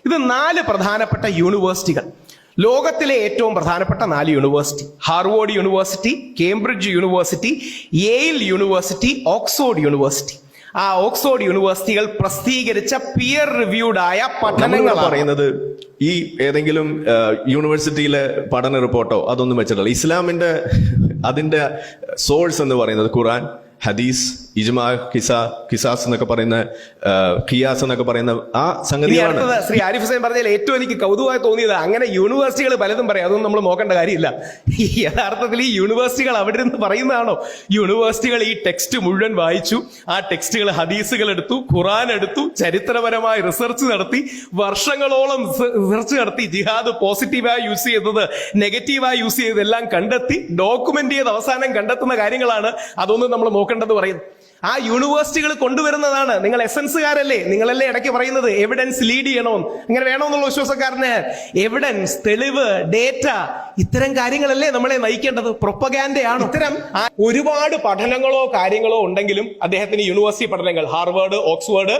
ഇത് 4 പ്രധാനപ്പെട്ട യൂണിവേഴ്സിറ്റികൾ, ലോകത്തിലെ ഏറ്റവും പ്രധാനപ്പെട്ട 4 university: Harvard university, Cambridge university, Yale university, Oxford university. ആ ഓക്സ്ഫോർഡ് യൂണിവേഴ്സിറ്റികൾ പ്രസിദ്ധീകരിച്ച പിയർ റിവ്യൂഡ് ആയ പഠനങ്ങൾ പറയുന്നത് ഈ ഏതെങ്കിലും യൂണിവേഴ്സിറ്റിയിലെ പഠന റിപ്പോർട്ടോ അതൊന്നും വെച്ചിട്ടില്ല. ഇസ്ലാമിന്റെ അതിന്റെ സോഴ്സ് എന്ന് പറയുന്നത് ഖുർആൻ, ഹദീസ്, ഇജ്മാ, കിസാസ് എന്നൊക്കെ പറയുന്ന, ഖിയാസ് എന്നൊക്കെ പറയുന്ന ആ സംഗതിയാണ്. ശ്രീ ആരിഫ് ഹുസൈൻ പറഞ്ഞാൽ ഏറ്റവും എനിക്ക് കൗതുകമായി തോന്നിയത്, അങ്ങനെ യൂണിവേഴ്സിറ്റികൾ പലതും പറയാം, അതൊന്നും നമ്മൾ നോക്കേണ്ട കാര്യമില്ല. യഥാർത്ഥത്തിൽ ഈ യൂണിവേഴ്സിറ്റികൾ അവിടെ നിന്ന് പറയുന്നതാണോ? യൂണിവേഴ്സിറ്റികൾ ഈ ടെക്സ്റ്റ് മുഴുവൻ വായിച്ചു, ആ ടെക്സ്റ്റുകൾ, ഹദീസുകൾ എടുത്തു, ഖുർആൻ എടുത്തു, ചരിത്രപരമായി റിസർച്ച് നടത്തി, വർഷങ്ങളോളം റിസർച്ച് നടത്തി, ജിഹാദ് പോസിറ്റീവായി യൂസ് ചെയ്തത്, നെഗറ്റീവായി യൂസ് ചെയ്തതെല്ലാം കണ്ടെത്തി ഡോക്യുമെന്റ് ചെയ്ത് അവസാനം കണ്ടെത്തുന്ന കാര്യങ്ങളാണ്. അതൊന്നും നമ്മൾ നോക്കേണ്ടത് പറയുന്നു. ആ യൂണിവേഴ്സിറ്റികൾ കൊണ്ടുവരുന്നതാണ്. നിങ്ങൾ എസൻസുകാരല്ലേ, നിങ്ങളല്ലേ ഇടയ്ക്ക് പറയുന്നത് എവിഡൻസ് ലീഡ് ചെയ്യണമെന്ന്. അങ്ങനെ വേണമെന്നുള്ള വിശ്വാസക്കാരന് എവിഡൻസ്, തെളിവ്, ഡേറ്റ, ഇത്തരം കാര്യങ്ങളല്ലേ നമ്മളെ നയിക്കേണ്ടത്? പ്രൊപ്പഗാൻഡയാണ്. ഇത്തരം ഒരുപാട് പഠനങ്ങളോ കാര്യങ്ങളോ ഉണ്ടെങ്കിലും അദ്ദേഹത്തിന് യൂണിവേഴ്സിറ്റി പഠനങ്ങൾ, ഹാർവാർഡ്, ഓക്സ്ഫോർഡ്,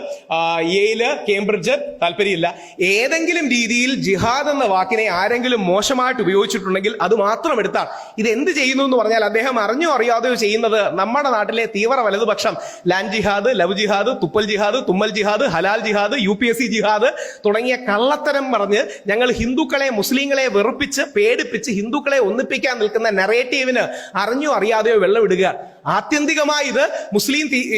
യെയിൽ, കേംബ്രിഡ്ജ് താല്പര്യമില്ല. ഏതെങ്കിലും രീതിയിൽ ജിഹാദ് എന്ന വാക്കിനെ ആരെങ്കിലും മോശമായിട്ട് ഉപയോഗിച്ചിട്ടുണ്ടെങ്കിൽ അത് മാത്രം എടുത്താൽ ഇത് എന്ത് ചെയ്യുന്നു എന്ന് പറഞ്ഞാൽ, അദ്ദേഹം അറിഞ്ഞോ അറിയാതെയോ ചെയ്യുന്നത് നമ്മുടെ നാട്ടിലെ തീവ്ര വലതുപക്ഷം ലാൻഡ് ജിഹാദ്, ലവ് ജിഹാദ്, തുപ്പൽ ജിഹാദ്, തുമ്മൽ ജിഹാദ്, ഹലാൽ ജിഹാദ്, UPSC ജിഹാദ് തുടങ്ങിയ കള്ളത്തരം പറഞ്ഞ് ഞങ്ങൾ ഹിന്ദുക്കളെ, മുസ്ലിങ്ങളെ വെറുപ്പിച്ച് പേടിപ്പിച്ച് ഹിന്ദുക്കളെ ഒന്നിപ്പിക്കാൻ നിൽക്കുന്ന നെറേറ്റീവിന് അറിഞ്ഞോ അറിയാതെയോ വെള്ളമിടുക. ആത്യന്തികമായി ഇത്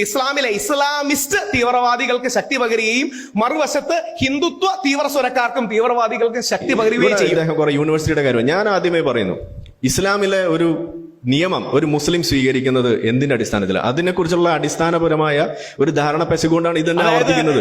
ഇസ്ലാമിലെ ഇസ്ലാമിസ്റ്റ് തീവ്രവാദികൾക്ക് ശക്തി പകരുകയും മറുവശത്ത് ഹിന്ദുത്വ തീവ്ര സ്വരക്കാർക്കും തീവ്രവാദികൾക്ക് ശക്തി പകരുകയും ചെയ്യും. യൂണിവേഴ്സിറ്റിയുടെ കാര്യം ഞാൻ ആദ്യമേ പറയുന്നു, ഇസ്ലാമിലെ ഒരു നിയമം ഒരു മുസ്ലിം സ്വീകരിക്കുന്നത് എന്തിന്റെ അടിസ്ഥാനത്തിലാണ്? അതിനെക്കുറിച്ചുള്ള അടിസ്ഥാനപരമായ ഒരു ധാരണ പെശകൊണ്ടാണ് ഇതെന്നെ ആവർത്തിക്കുന്നത്.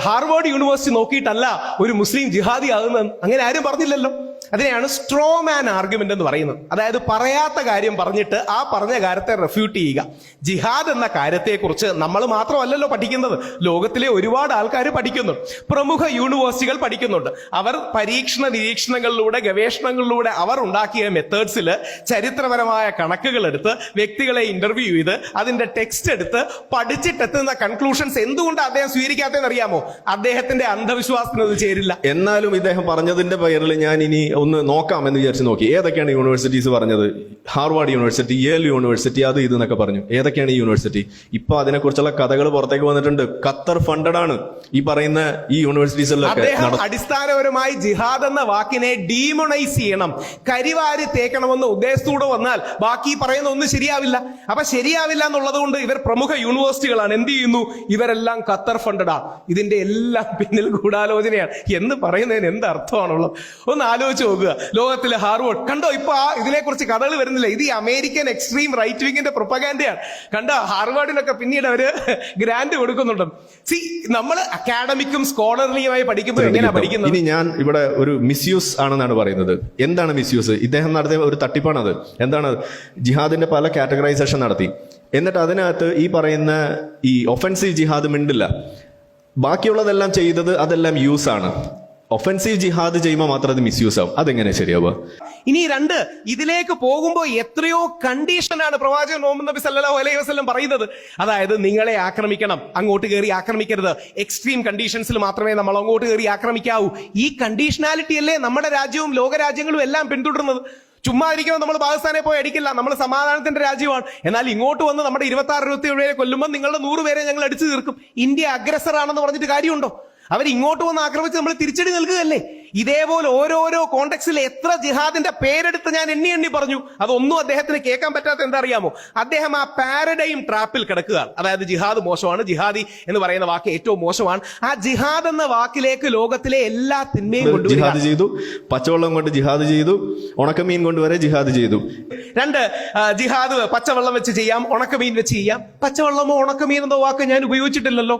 ഹാർവാർഡ് യൂണിവേഴ്സിറ്റി നോക്കിയിട്ടല്ല ഒരു മുസ്ലിം ജിഹാദി ആകുന്നത്, അങ്ങനെ ആരും പറഞ്ഞില്ലല്ലോ. അതിനെയാണ് സ്ട്രോ മാൻ ആർഗ്യുമെന്റ് എന്ന് പറയുന്നത്. അതായത് പറയാത്ത കാര്യം പറഞ്ഞിട്ട് ആ പറഞ്ഞ കാര്യത്തെ റെഫ്യൂട്ട് ചെയ്യുക. ജിഹാദ് എന്ന കാര്യത്തെക്കുറിച്ച് നമ്മൾ മാത്രമല്ലല്ലോ പഠിക്കുന്നത്, ലോകത്തിലെ ഒരുപാട് ആൾക്കാർ പഠിക്കുന്നുണ്ട്, പ്രമുഖ യൂണിവേഴ്സിറ്റികൾ പഠിക്കുന്നുണ്ട്. അവർ പരീക്ഷണ നിരീക്ഷണങ്ങളിലൂടെ, ഗവേഷണങ്ങളിലൂടെ അവർ ഉണ്ടാക്കിയ മെത്തേഡ്സിൽ ചരിത്രപരമായ കണക്കുകൾ എടുത്ത്, വ്യക്തികളെ ഇന്റർവ്യൂ ചെയ്ത്, അതിന്റെ ടെക്സ്റ്റ് എടുത്ത് പഠിച്ചിട്ടെത്തുന്ന കൺക്ലൂഷൻസ് എന്തുകൊണ്ട് അദ്ദേഹം സ്വീകരിക്കാത്തതെന്ന് അറിയാമോ? അദ്ദേഹത്തിന്റെ അന്ധവിശ്വാസത്തിന് അത് ചേരില്ല. എന്നാലും ഇദ്ദേഹം പറഞ്ഞതിന്റെ പേരിൽ ഞാൻ ഇനി ഒന്ന് നോക്കാം എന്ന് വിചാരിച്ച് നോക്കി. ഏതൊക്കെയാണ് യൂണിവേഴ്സിറ്റീസ് പറഞ്ഞത്? ഹാർവാർഡ് യൂണിവേഴ്സിറ്റി, യേൽ യൂണിവേഴ്സിറ്റി, അത് ഇത് എന്നൊക്കെ പറഞ്ഞു. ഏതൊക്കെയാണ് ഈ യൂണിവേഴ്സിറ്റി? ഇപ്പൊ അതിനെക്കുറിച്ചുള്ള കഥകൾ പുറത്തേക്ക് വന്നിട്ടുണ്ട്. ഖത്തർ ഫണ്ടഡ് ആണ് ഈ പറയുന്ന ഈ യൂണിവേഴ്സിറ്റീസിലൊക്കെ. അടിസ്ഥാനപരമായി ജിഹാദ് എന്ന വാക്കിനെ ഡീമോണൈസ് ചെയ്യണം, കരിവാരി തേക്കണമെന്ന ഉദ്ദേശത്തോടെ വന്നാൽ ബാക്കി പറയുന്ന ഒന്നും ശരിയാവില്ല. അപ്പൊ ശരിയാവില്ല എന്നുള്ളത് കൊണ്ട് ഇവർ പ്രമുഖ യൂണിവേഴ്സിറ്റികളാണ്. എന്ത് ചെയ്യുന്നു? ഇവരെല്ലാം ഖത്തർ ഫണ്ടഡാ. ഇതിന്റെ എല്ലാം പിന്നിൽ ഗൂഢാലോചനയാണ് എന്ന് പറയുന്നതിന് എന്ത് അർത്ഥമാണുള്ളത്? ഒന്ന് ആലോചിച്ച് നോക്കുക. ലോകത്തിലെ ഹാർവാർഡ് കണ്ടോ, ഇപ്പൊ ഇതിനെക്കുറിച്ച് കഥകൾ വരുന്നില്ല. ഇത് ഈ അമേരിക്കൻ എക്സ്ട്രീം റൈറ്റ് വിങ്ങിന്റെ പ്രൊപ്പഗാൻഡയാണ്. കണ്ടോ, ഹാർവാർഡിനൊക്കെ പിന്നീട് അവര് ഗ്രാന്റ് കൊടുക്കുന്നുണ്ട്. നമ്മൾ അക്കാഡമിക്കും സ്കോളർലിയുമായി പഠിക്കുമ്പോൾ എങ്ങനെയാ പഠിക്കുന്നത്? ഇനി ഞാൻ ഇവിടെ ഒരു മിസ്യൂസ് ആണെന്നാണ് പറയുന്നത്. എന്താണ് മിസ്യൂസ്? ഇദ്ദേഹം നടത്തിയ ഒരു തട്ടിപ്പാണത്. എന്താണ്? ജിഹാദിന്റെ പല കാറ്റഗറൈസേഷൻ നടത്തി, എന്നിട്ട് അതിനകത്ത് ഈ പറയുന്ന ഈ ഒഫൻസീവ് ജിഹാദ് മിണ്ടില്ല, ബാക്കിയുള്ളതെല്ലാം ചെയ്തത് അതെല്ലാം യൂസ് ആണ്. ഒഫൻസീവ് ജിഹാദ് ചെയ്യുമ്പോൾ മാത്രം അത് മിസ്യൂസ് ആവും. അതെങ്ങനെ ശരിയാവുക? ഇനി രണ്ട്, ഇതിലേക്ക് പോകുമ്പോൾ എത്രയോ കണ്ടീഷനാണ് പ്രവാചകൻ മുഹമ്മദ് നബി സല്ലല്ലാഹു അലൈഹി വസല്ലം പറയുന്നത്. അതായത് നിങ്ങളെ ആക്രമിക്കണം, അങ്ങോട്ട് കയറി ആക്രമിക്കരുത്, എക്സ്ട്രീം കണ്ടീഷൻസിൽ മാത്രമേ നമ്മൾ അങ്ങോട്ട് കയറി ആക്രമിക്കാവൂ. ഈ കണ്ടീഷനാലിറ്റി അല്ലേ നമ്മുടെ രാജ്യവും ലോകരാജ്യങ്ങളും എല്ലാം പിന്തുടരുന്നത്. ചുമ്മാ ഇരിക്കുമ്പോൾ നമ്മൾ പാകിസ്ഥാനെ പോയി അടിക്കില്ല, നമ്മൾ സമാധാനത്തിന്റെ രാജ്യമാണ്. എന്നാൽ ഇങ്ങോട്ട് വന്ന് നമ്മുടെ 26-27 പേരെ കൊല്ലുമ്പോൾ നിങ്ങളുടെ 100 പേരെ ഞങ്ങൾ അടിച്ചു തീർക്കും. ഇന്ത്യ അഗ്രസർ ആണെന്ന് പറഞ്ഞിട്ട് കാര്യമുണ്ടോ? അവർ ഇങ്ങോട്ട് വന്ന് ആക്രമിച്ച് നമ്മൾ തിരിച്ചടി നൽകുകയല്ലേ? ഇതേപോലെ ഓരോരോ കോണ്ടെക്സ്റ്റിൽ എത്ര ജിഹാദിന്റെ പേരെടുത്ത് ഞാൻ എണ്ണി പറഞ്ഞു. അതൊന്നും അദ്ദേഹത്തിന് കേൾക്കാൻ പറ്റാത്ത എന്താ അറിയാമോ? അദ്ദേഹം ആ പാരഡൈം ട്രാപ്പിൽ കിടക്കുകയാണ്. അതായത് ജിഹാദ് മോശമാണ്, ജിഹാദി എന്ന് പറയുന്ന വാക്ക് ഏറ്റവും മോശമാണ്. ആ ജിഹാദ് എന്ന വാക്കിലേക്ക് ലോകത്തിലെ എല്ലാ തിന്മയും ജിഹാദ് ചെയ്തു. പച്ചവെള്ളം കൊണ്ട് ജിഹാദ് ചെയ്തു, ഉണക്കമീൻ കൊണ്ടുവരെ ജിഹാദ് ചെയ്തു. രണ്ട്, ജിഹാദ് പച്ചവെള്ളം വെച്ച് ചെയ്യാം, ഉണക്കമീൻ വെച്ച് ചെയ്യാം. പച്ചവെള്ളമോ ഉണക്കമീൻ എന്നോ വാക്ക് ഞാൻ ഉപയോഗിച്ചിട്ടില്ലല്ലോ.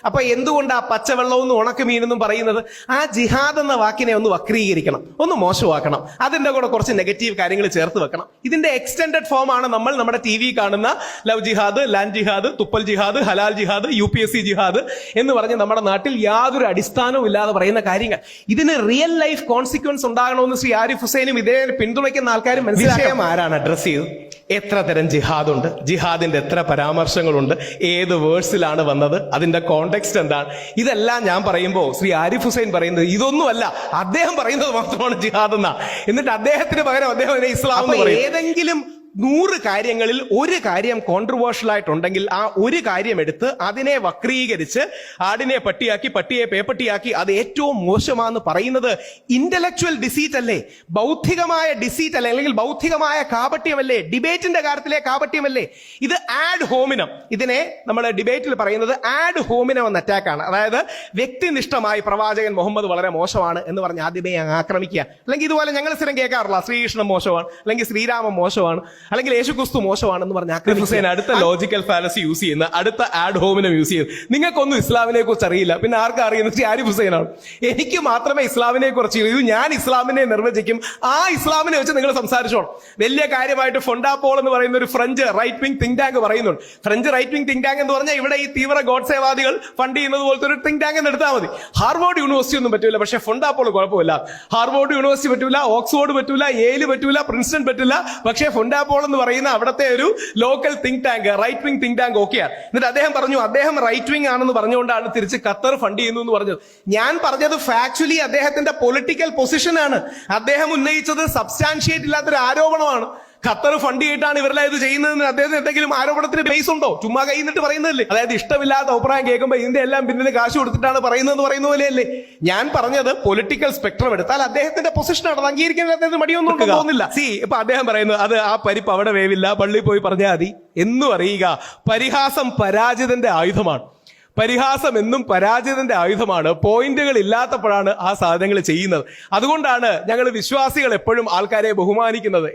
അപ്പൊ എന്തുകൊണ്ടാ പച്ചവെള്ളമെന്നും ഉണക്കമീനെന്നും പറയുന്നത്? ആ ജിഹാദ് എന്ന വാക്കിനെ ഒന്ന് വക്രീകരിക്കണം, ഒന്ന് മോശമാക്കണം, അതിന്റെ കൂടെ കുറച്ച് നെഗറ്റീവ് കാര്യങ്ങൾ ചേർത്ത് വെക്കണം. ഇതിന്റെ എക്സ്റ്റെൻഡഡ് ഫോം ആണ് നമ്മൾ നമ്മുടെ TV കാണുന്ന ലവ് ജിഹാദ്, ലാൻഡ് ജിഹാദ്, തുപ്പൽ ജിഹാദ്, ഹലാൽ ജിഹാദ്, UPSC ജിഹാദ് എന്ന് പറഞ്ഞ് നമ്മുടെ നാട്ടിൽ യാതൊരു അടിസ്ഥാനവും ഇല്ലാതെ പറയുന്ന കാര്യങ്ങൾ. ഇതിന് റിയൽ ലൈഫ് കോൺസിക്വൻസ് ഉണ്ടാകണമെന്ന് ശ്രീ ആരിഫ് ഹുസൈനും ഇതേ പിന്തുണയ്ക്കുന്ന ആൾക്കാരും മനസ്സിലാക്കാം. ആരാണ് അഡ്രസ് ചെയ്തത്? എത്ര തരം ജിഹാദുണ്ട്, ജിഹാദിന്റെ എത്ര പരാമർശങ്ങളുണ്ട്, ഏത് വേഴ്സിലാണ് വന്നത്, അതിന്റെ കോണ്ടെക്സ്റ്റ് എന്താണ്, ഇതെല്ലാം ഞാൻ പറയുമ്പോൾ ശ്രീ ആരിഫ് ഹുസൈൻ പറയുന്നത് ഇതൊന്നുമല്ല, അദ്ദേഹം പറയുന്നത് മാത്രമാണ് ജിഹാദ് എന്നാ. എന്നിട്ട് അദ്ദേഹത്തിന് പകരം അദ്ദേഹം ഇസ്ലാം എന്ന് പറയും. ഏതെങ്കിലും 100 കാര്യങ്ങളിൽ ഒരു കാര്യം കോൺട്രവേഴ്ഷ്യൽ ആയിട്ടുണ്ടെങ്കിൽ ആ ഒരു കാര്യം എടുത്ത് അതിനെ വക്രീകരിച്ച് ആടിനെ പട്ടിയാക്കി പട്ടിയെ പേപ്പട്ടിയാക്കി അത് ഏറ്റവും മോശമാണെന്ന് പറയുന്നത് ഇന്റലക്ച്വൽ ഡിസീറ്റ് അല്ലേ, ബൗദ്ധികമായ ഡിസീറ്റ് അല്ലേ, അല്ലെങ്കിൽ ബൗദ്ധികമായ കാപട്യമല്ലേ, ഡിബേറ്റിന്റെ കാര്യത്തിലെ കാപട്യമല്ലേ? ഇത് ആഡ് ഹോമിനം, ഇതിനെ നമ്മൾ ഡിബേറ്റിൽ പറയുന്നത് ആഡ് ഹോമിനം എന്ന അറ്റാക്കാണ്. അതായത് വ്യക്തിനിഷ്ഠമായി പ്രവാചകൻ മുഹമ്മദ് വളരെ മോശമാണ് എന്ന് പറഞ്ഞ് ആദ്യമേ ആക്രമിക്കുക. അല്ലെങ്കിൽ ഇതുപോലെ ഞങ്ങൾ സ്ഥിരം കേൾക്കാറില്ല, ശ്രീകൃഷ്ണൻ മോശമാണ്, അല്ലെങ്കിൽ ശ്രീരാമൻ മോശമാണ്, അല്ലെങ്കിൽ യേശുക്രിസ്തു മോശമാണെന്ന് പറഞ്ഞ ഹുസൈൻ അടുത്ത ലോജിക്കൽ ഫാലസി യൂസ് ചെയ്യുന്ന, അടുത്ത ആഡ് ഹോമിനം യൂസ് ചെയ്യുന്നത്. നിങ്ങൾക്കൊന്നും ഇസ്ലാമിനെ കുറിച്ച് അറിയില്ല, പിന്നെ ആർക്കും അറിയുന്നത് ശ്രീ ആരിഫ് ഹുസൈനാണ്. എനിക്ക് മാത്രമേ ഇസ്ലാമിനെ കുറിച്ച് ഇത് ഞാൻ ഇസ്ലാമിനെ നിർവചിക്കും, ആ ഇസ്ലാമിനെ വെച്ച് നിങ്ങൾ സംസാരിച്ചോളൂ. വലിയ കാര്യമായിട്ട് ഫൊണ്ടാപോൾ എന്ന് പറയുന്ന ഒരു French right wing think tank പറയുന്നുണ്ട്. French right wing think tank എന്ന് പറഞ്ഞാൽ ഇവിടെ ഈ തീവ്ര ഗോഡ്സേവാദികൾ ഫണ്ട് ചെയ്യുന്നത് പോലത്തെ ഒരു തിങ്ക് ടാങ്ക് എന്ന് എടുത്താൽ മതി. ഹാർവാർഡ് യൂണിവേഴ്സിറ്റി ഒന്നും പറ്റില്ല, പക്ഷെ ഫൊണ്ടാപോൾ കുഴപ്പമില്ല. ഹാർവാർഡ് യൂണിവേഴ്സിറ്റി പറ്റൂല, ഓക്സ്ഫോർഡ് പറ്റൂല, യേല് പറ്റൂല, പ്രിൻസ്റ്റൺ പറ്റില്ല, പക്ഷേ ഫൊണ്ടാപോൾ എന്ന് പറയുന്ന അവിടുത്തെ ഒരു local think tank, right wing think tank ഓക്കെയാണ്. എന്നിട്ട് അദ്ദേഹം പറഞ്ഞു അദ്ദേഹം റൈറ്റ് വിംഗ് ആണെന്ന് പറഞ്ഞുകൊണ്ടാണ് തിരിച്ച് ഖത്തർ ഫണ്ട് ചെയ്യുന്നു എന്ന് പറഞ്ഞത്. ഞാൻ പറഞ്ഞത് ഫാക്ച്വലി അദ്ദേഹത്തിന്റെ പൊളിറ്റിക്കൽ പൊസിഷനാണ്. അദ്ദേഹം ഉന്നയിച്ചത് സബ്സ്റ്റാൻഷിയേറ്റ് ഇല്ലാത്തൊരു ആരോപണമാണ്. ഖത്തർ ഫണ്ട് ചെയ്തിട്ടാണ് ഇവരെല്ലാം ഇത് ചെയ്യുന്നതെന്ന് അദ്ദേഹത്തിന് എന്തെങ്കിലും ആരോപണത്തിന് ബേസ് ഉണ്ടോ? ചുമ്മാ കൈ നിന്നിട്ട് പറയുന്നതല്ലേ? അതായത് ഇഷ്ടമില്ലാത്ത അഭിപ്രായം കേൾക്കുമ്പോൾ ഇതിന്റെ എല്ലാം പിന്നിൽ കാശ് കൊടുത്തിട്ടാണ് പറയുന്നതെന്ന് പറയുന്ന പോലെയല്ലേ? ഞാൻ പറഞ്ഞത് പൊളിറ്റിക്കൽ സ്പെക്ട്രം എടുത്താൽ അദ്ദേഹത്തിന്റെ പൊസിഷനാണ്, അത് അംഗീകരിക്കാൻ അദ്ദേഹത്തിന് മടിയൊന്നും തോന്നുന്നില്ല. ഇപ്പൊ അദ്ദേഹം പറയുന്നത് അത് ആ പരിപ്പ് അവിടെ വേവില്ല, പള്ളിയിൽ പോയി പറഞ്ഞാൽ മതി എന്നും അറിയുക. പരിഹാസം പരാജിതന്റെ ആയുധമാണ്. പരിഹാസം എന്നും പരാജിതന്റെ ആയുധമാണ്. പോയിന്റുകൾ ഇല്ലാത്തപ്പോഴാണ് ആ സാധനങ്ങൾ ചെയ്യുന്നത്. അതുകൊണ്ടാണ് ഞങ്ങൾ വിശ്വാസികൾ എപ്പോഴും ആൾക്കാരെ ബഹുമാനിക്കുന്നത്.